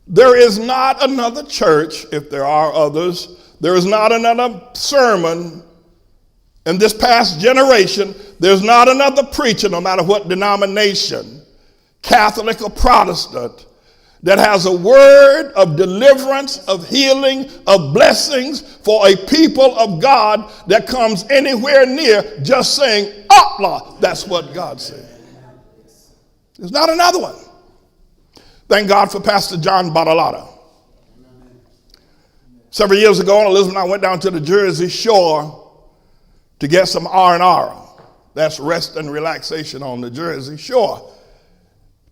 There is not another church, if there are others, there is not another sermon in this past generation, there's not another preacher, no matter what denomination, Catholic or Protestant, that has a word of deliverance, of healing, of blessings for a people of God that comes anywhere near just saying, ATLAH, that's what God said. There's not another one. Thank God for Pastor John Bartolotta. Several years ago, Elizabeth and I went down to the Jersey Shore to get some R&R. That's rest and relaxation on the Jersey Shore.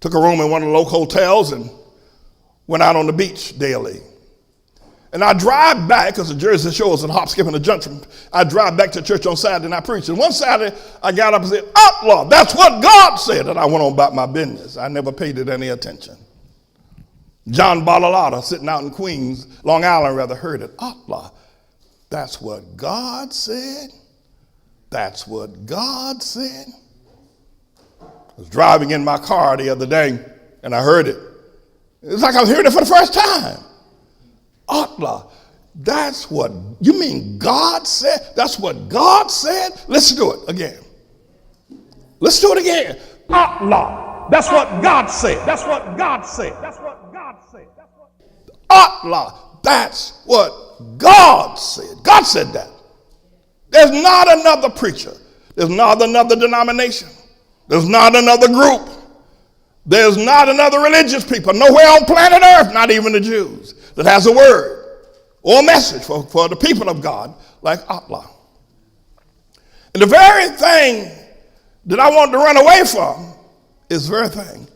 Took a room in one of the local hotels and went out on the beach daily. And I drive back, because the Jersey Shore is a hop, skip, and a jump. I drive back to church on Saturday and I preach. And one Saturday, I got up and said, ATLAH, that's what God said. And I went on about my business. I never paid it any attention. John Bartolotta, sitting out in Queens, Long Island rather, heard it. ATLAH, that's what God said. That's what God said. I was driving in my car the other day and I heard it. It's like I was hearing it for the first time. ATLAH, that's what, you mean God said? That's what God said? Let's do it again. Let's do it again. ATLAH, that's what God said. That's what God said. That's what God said. ATLAH, that's what God said. God said that. There's not another preacher. There's not another denomination. There's not another group. There's not another religious people. Nowhere on planet Earth, not even the Jews, that has a word or a message for the people of God like ATLAH. And the very thing that I want to run away from is the very thing.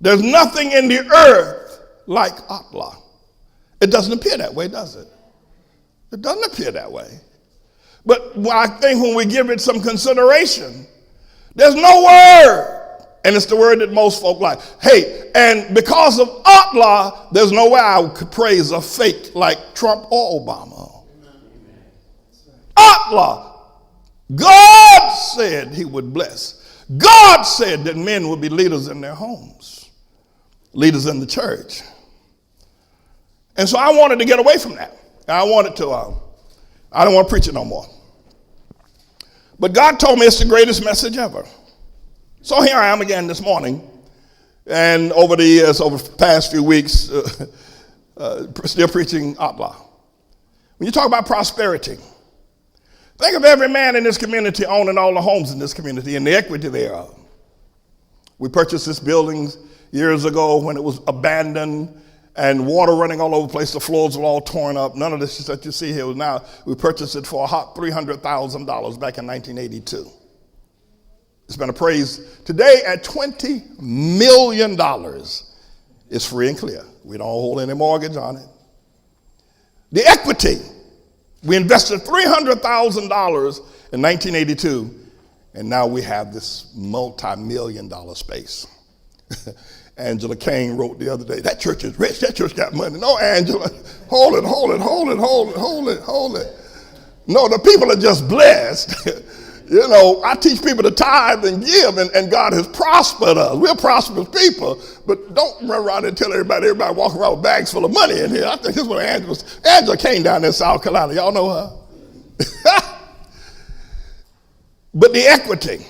There's nothing in the earth like ATLAH. It doesn't appear that way, does it? It doesn't appear that way. But I think when we give it some consideration, there's no word, and it's the word that most folk like. Hey, and because of ATLAH, there's no way I could praise a fake like Trump or Obama. ATLAH, God said he would bless. God said that men would be leaders in their homes, leaders in the church. And so I wanted to get away from that. I wanted to, I don't want to preach it no more. But God told me it's the greatest message ever. So here I am again this morning. And over the years, over the past few weeks, still preaching ATLAH. When you talk about prosperity, think of every man in this community owning all the homes in this community and the equity thereof. We purchased this building years ago when it was abandoned and water running all over the place. The floors were all torn up. None of this that you see here was now. We purchased it for a hot $300,000 back in 1982. It's been appraised today at $20 million. It's free and clear. We don't hold any mortgage on it. The equity, we invested $300,000 in 1982, and now we have this multi-million-dollar space. Angela Kane wrote the other day, that church is rich, that church got money. No, Angela, hold it. No, the people are just blessed. You know, I teach people to tithe and give, and God has prospered us. We're prosperous people, but don't run around and tell everybody walking around with bags full of money in here. I think this is what Angela Kane down there in South Carolina. Y'all know her? But the equity.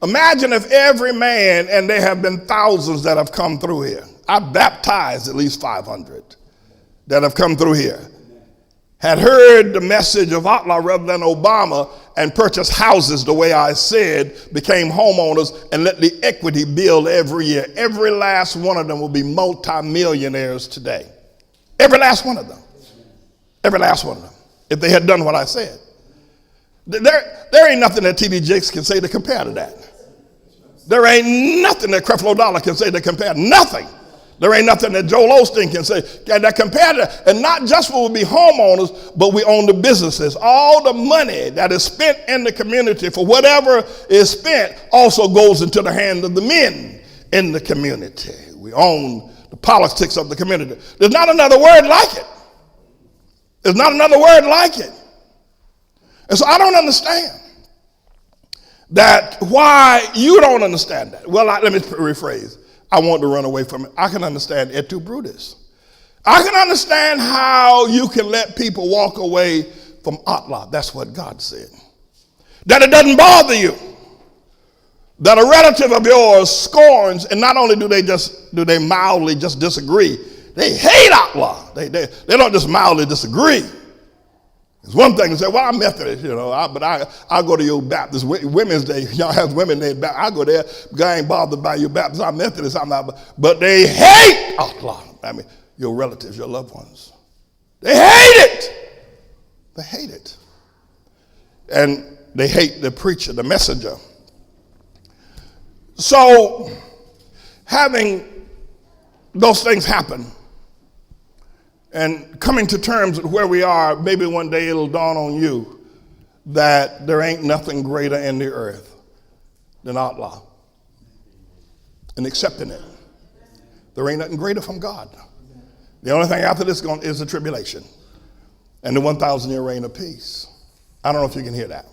Imagine if every man, and there have been thousands that have come through here. I've baptized at least 500 that have come through here, had heard the message of ATLAH rather than Obama and purchased houses the way I said, became homeowners, and let the equity build every year. Every last one of them will be multimillionaires today. Every last one of them. Every last one of them. If they had done what I said. There ain't nothing that T.D. Jakes can say to compare to that. There ain't nothing that Creflo Dollar can say to compare. Nothing. There ain't nothing that Joel Osteen can say that compare to that. And not just will we be homeowners, but we own the businesses. All the money that is spent in the community for whatever is spent also goes into the hand of the men in the community. We own the politics of the community. There's not another word like it. There's not another word like it. And so I don't understand that, why you don't understand that. Well, let me rephrase. I want to run away from it. I can understand et tu Brutus. I can understand how you can let people walk away from ATLAH. That's what God said. That it doesn't bother you. That a relative of yours scorns, and not only do they mildly just disagree, they hate ATLAH. They don't just mildly disagree. It's one thing to say, well, I'm Methodist, but I'll go to your Baptist Women's Day. Y'all have Women's Day. I go there. God ain't bothered by your Baptist. I'm Methodist. I'm not. But they hate ATLAH. I mean, your relatives, your loved ones. They hate it. They hate it. And they hate the preacher, the messenger. So, having those things happen and coming to terms with where we are, maybe one day it'll dawn on you that there ain't nothing greater in the earth than ATLAH. And accepting it. There ain't nothing greater from God. The only thing after this is the tribulation and the 1,000-year reign of peace. I don't know if you can hear that.